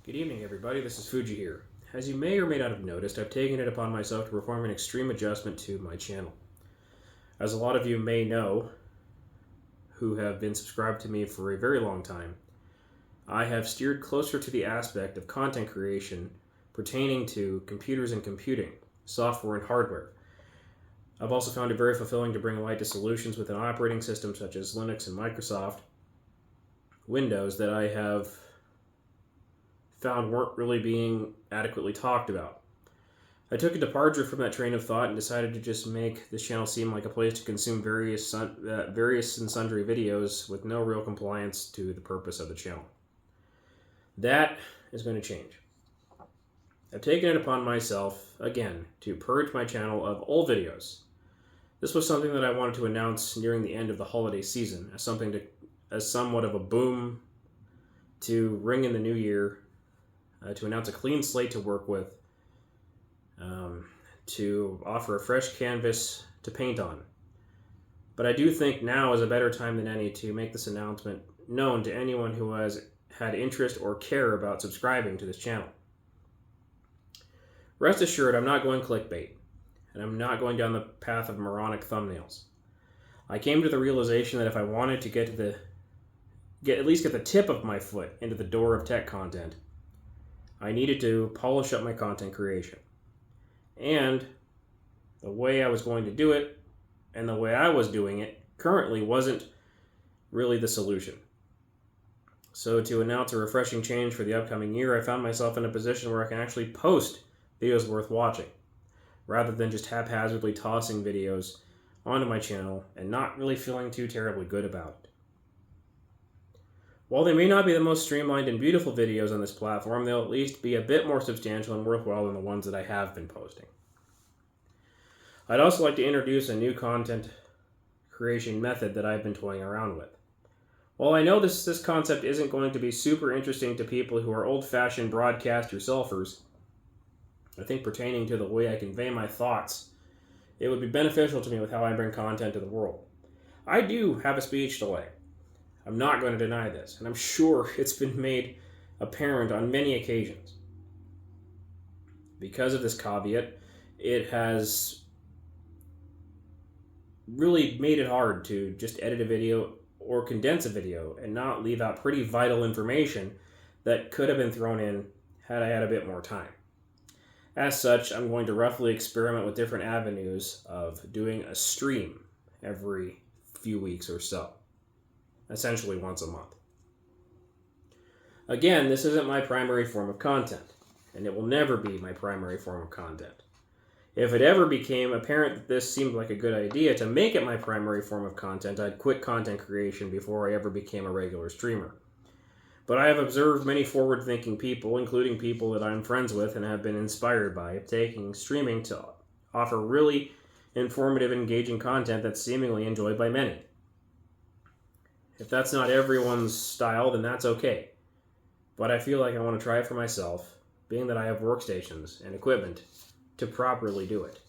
Good evening, everybody. This is Fuji here. As you may or may not have noticed, I've taken it upon myself to perform an extreme adjustment to my channel. As a lot of you may know, who have been subscribed to me for a very long time, I have steered closer to the aspect of content creation pertaining to computers and computing, software and hardware. I've also found it very fulfilling to bring light to solutions within operating systems such as Linux and Microsoft Windows that I have found weren't really being adequately talked about. I took a departure from that train of thought and decided to just make this channel seem like a place to consume various and sundry videos with no real compliance to the purpose of the channel. That is going to change. I've taken it upon myself, again, to purge my channel of old videos. This was something that I wanted to announce nearing the end of the holiday season as somewhat of a boom to ring in the new year, to announce a clean slate to work with, to offer a fresh canvas to paint on. But I do think now is a better time than any to make this announcement known to anyone who has had interest or care about subscribing to this channel. Rest assured, I'm not going clickbait, and I'm not going down the path of moronic thumbnails. I came to the realization that if I wanted to at least get the tip of my foot into the door of tech content, I needed to polish up my content creation. And the way I was going to do it, and the way I was doing it, currently wasn't really the solution. So to announce a refreshing change for the upcoming year, I found myself in a position where I can actually post videos worth watching, rather than just haphazardly tossing videos onto my channel and not really feeling too terribly good about it. While they may not be the most streamlined and beautiful videos on this platform, they'll at least be a bit more substantial and worthwhile than the ones that I have been posting. I'd also like to introduce a new content creation method that I've been toying around with. While I know this concept isn't going to be super interesting to people who are old-fashioned broadcast yourselfers, I think pertaining to the way I convey my thoughts, it would be beneficial to me with how I bring content to the world. I do have a speech delay. I'm not going to deny this, and I'm sure it's been made apparent on many occasions. Because of this caveat, it has really made it hard to just edit a video or condense a video and not leave out pretty vital information that could have been thrown in had I had a bit more time. As such, I'm going to roughly experiment with different avenues of doing a stream every few weeks or so. Essentially once a month. Again, this isn't my primary form of content, and it will never be my primary form of content. If it ever became apparent that this seemed like a good idea to make it my primary form of content, I'd quit content creation before I ever became a regular streamer. But I have observed many forward-thinking people, including people that I'm friends with and have been inspired by, taking streaming to offer really informative, engaging content that's seemingly enjoyed by many. If that's not everyone's style, then that's okay. But I feel like I want to try it for myself, being that I have workstations and equipment to properly do it.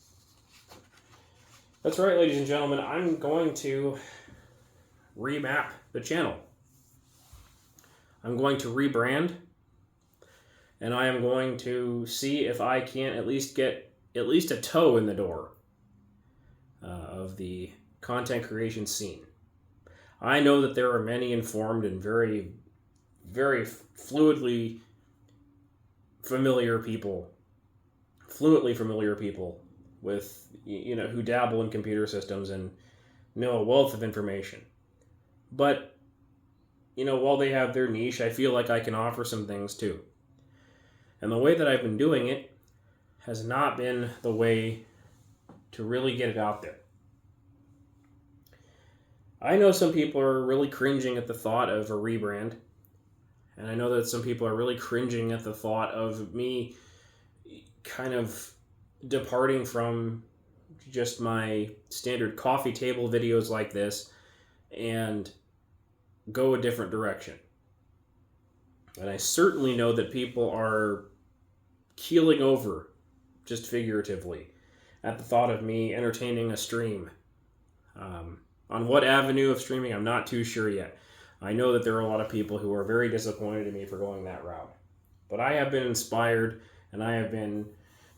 That's right, ladies and gentlemen, I'm going to remap the channel. I'm going to rebrand, and I am going to see if I can at least get a toe in the door of the content creation scene. I know that there are many informed and very, very fluidly familiar people with, who dabble in computer systems and know a wealth of information. But, while they have their niche, I feel like I can offer some things too. And the way that I've been doing it has not been the way to really get it out there. I know some people are really cringing at the thought of a rebrand, and I know that some people are really cringing at the thought of me kind of departing from just my standard coffee table videos like this and go a different direction. And I certainly know that people are keeling over, just figuratively, at the thought of me entertaining a stream. On what avenue of streaming, I'm not too sure yet. I know that there are a lot of people who are very disappointed in me for going that route. But I have been inspired, and I have been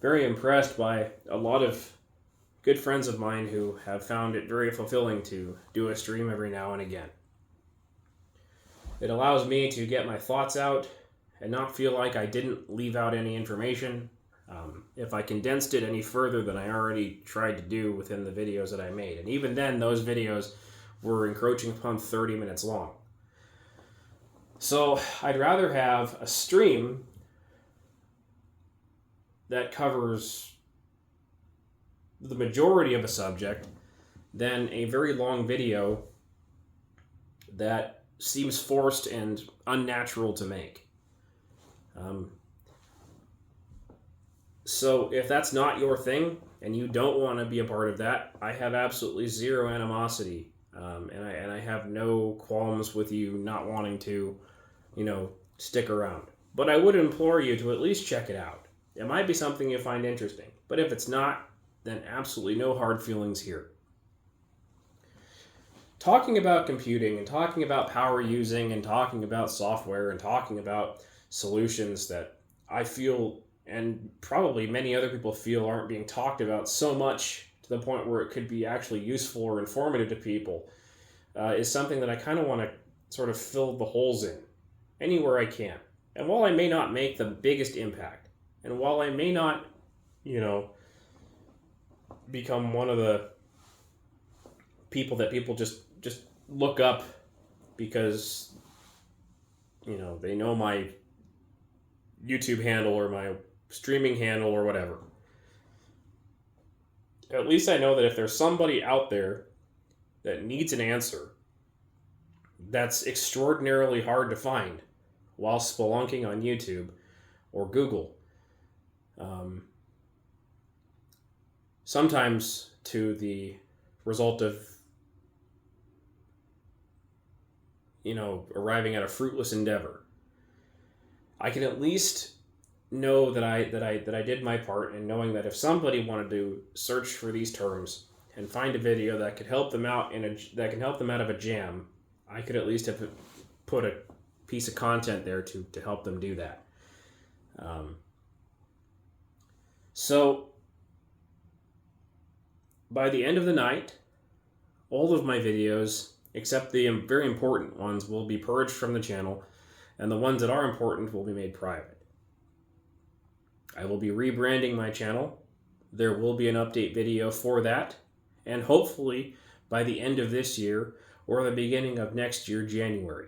very impressed by a lot of good friends of mine who have found it very fulfilling to do a stream every now and again. It allows me to get my thoughts out and not feel like I didn't leave out any information. If I condensed it any further than I already tried to do within the videos that I made. And even then, those videos were encroaching upon 30 minutes long. So I'd rather have a stream that covers the majority of a subject than a very long video that seems forced and unnatural to make. So if that's not your thing and you don't want to be a part of that, I have absolutely zero animosity, and I have no qualms with you not wanting to, stick around. But I would implore you to at least check it out. It might be something you find interesting, but if it's not, then absolutely no hard feelings here. Talking about computing and talking about power using and talking about software and talking about solutions that I feel and probably many other people feel aren't being talked about so much to the point where it could be actually useful or informative to people is something that I kind of want to sort of fill the holes in anywhere I can. And while I may not make the biggest impact, and while I may not, become one of the people that people just look up because, they know my YouTube handle or my streaming handle or whatever. At least I know that if there's somebody out there that needs an answer that's extraordinarily hard to find while spelunking on YouTube or Google, sometimes to the result of arriving at a fruitless endeavor, I can at least know that I did my part in knowing that if somebody wanted to search for these terms and find a video that could help them out that can help them out of a jam, I could at least have put a piece of content there to help them do that. So by the end of the night, all of my videos, except the very important ones, will be purged from the channel, and the ones that are important will be made private. I will be rebranding my channel. There will be an update video for that, and hopefully by the end of this year or the beginning of next year, January,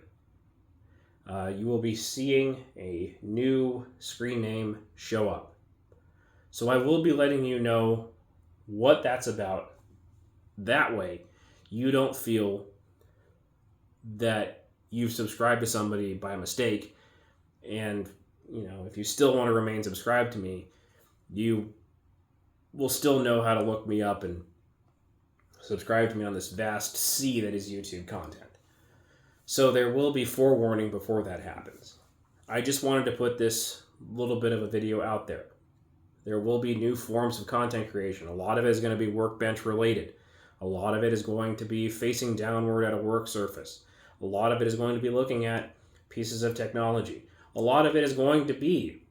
you will be seeing a new screen name show up. So I will be letting you know what that's about. That way, you don't feel that you've subscribed to somebody by mistake, and if you still want to remain subscribed to me, you will still know how to look me up and subscribe to me on this vast sea that is YouTube content. So there will be forewarning before that happens. I just wanted to put this little bit of a video out there. There will be new forms of content creation. A lot of it is going to be workbench related. A lot of it is going to be facing downward at a work surface. A lot of it is going to be looking at pieces of technology. A lot of it is going to be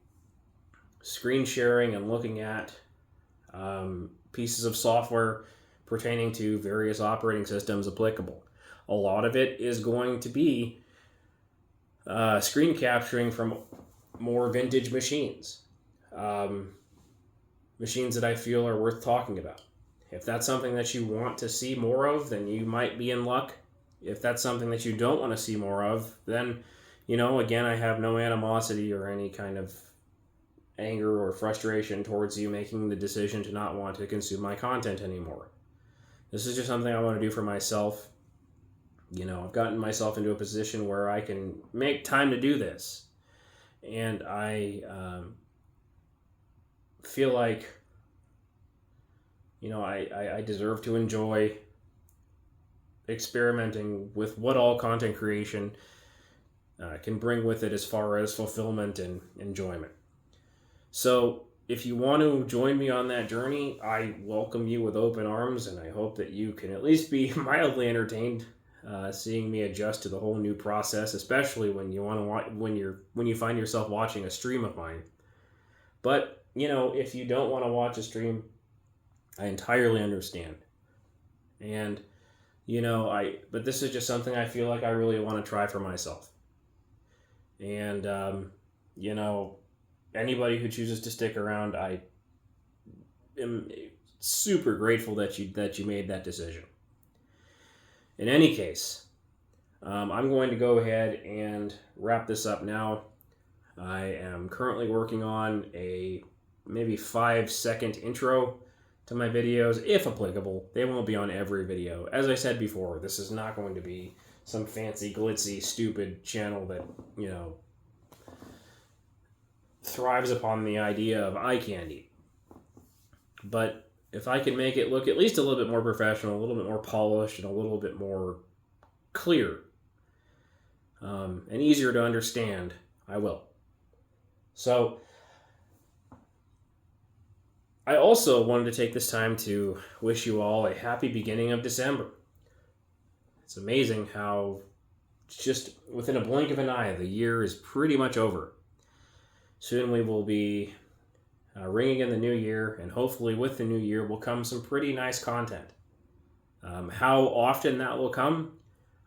screen sharing and looking at pieces of software pertaining to various operating systems applicable. A lot of it is going to be screen capturing from more vintage machines. Machines that I feel are worth talking about. If that's something that you want to see more of, then you might be in luck. If that's something that you don't want to see more of, then, again, I have no animosity or any kind of anger or frustration towards you making the decision to not want to consume my content anymore. This is just something I want to do for myself. I've gotten myself into a position where I can make time to do this. And I feel like, I deserve to enjoy experimenting with what all content creation can bring with it as far as fulfillment and enjoyment. So if you want to join me on that journey, I welcome you with open arms, and I hope that you can at least be mildly entertained seeing me adjust to the whole new process, especially when you want to watch, when you find yourself watching a stream of mine. But if you don't want to watch a stream, I entirely understand. And but this is just something I feel like I really want to try for myself. And anybody who chooses to stick around, I am super grateful that you made that decision. In any case, I'm going to go ahead and wrap this up now. I am currently working on a maybe 5-second intro to my videos, if applicable. They won't be on every video. As I said before, this is not going to be some fancy, glitzy, stupid channel that, thrives upon the idea of eye candy. But if I can make it look at least a little bit more professional, a little bit more polished, and a little bit more clear, and easier to understand, I will. So, I also wanted to take this time to wish you all a happy beginning of December. It's amazing how just within a blink of an eye, the year is pretty much over. Soon we will be ringing in the new year, and hopefully with the new year will come some pretty nice content. How often that will come,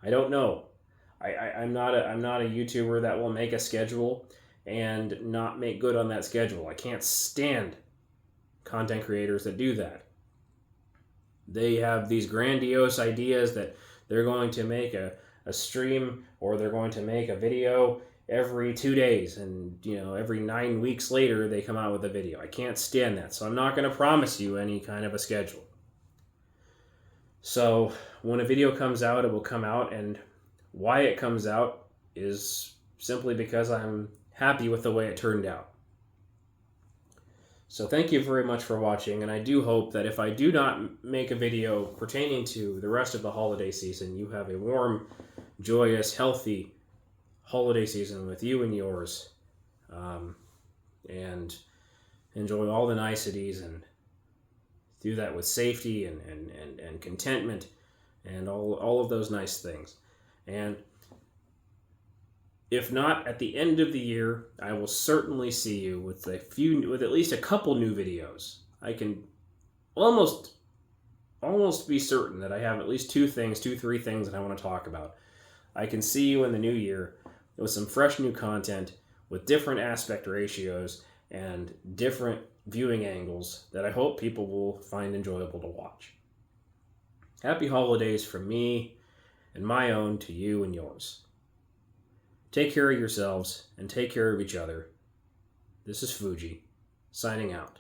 I don't know. I'm not a YouTuber that will make a schedule and not make good on that schedule. I can't stand content creators that do that. They have these grandiose ideas that they're going to make a stream, or they're going to make a video every 2 days, and every 9 weeks later they come out with a video. I can't stand that, so I'm not going to promise you any kind of a schedule. So when a video comes out, it will come out, and why it comes out is simply because I'm happy with the way it turned out. So thank you very much for watching, and I do hope that if I do not make a video pertaining to the rest of the holiday season, you have a warm, joyous, healthy holiday season with you and yours, and enjoy all the niceties, and do that with safety and contentment and all of those nice things. And if not at the end of the year, I will certainly see you with at least a couple new videos. I can almost be certain that I have at least 3 things that I want to talk about. I can see you in the new year with some fresh new content, with different aspect ratios and different viewing angles that I hope people will find enjoyable to watch. Happy holidays from me and my own to you and yours. Take care of yourselves and take care of each other. This is Fuji, signing out.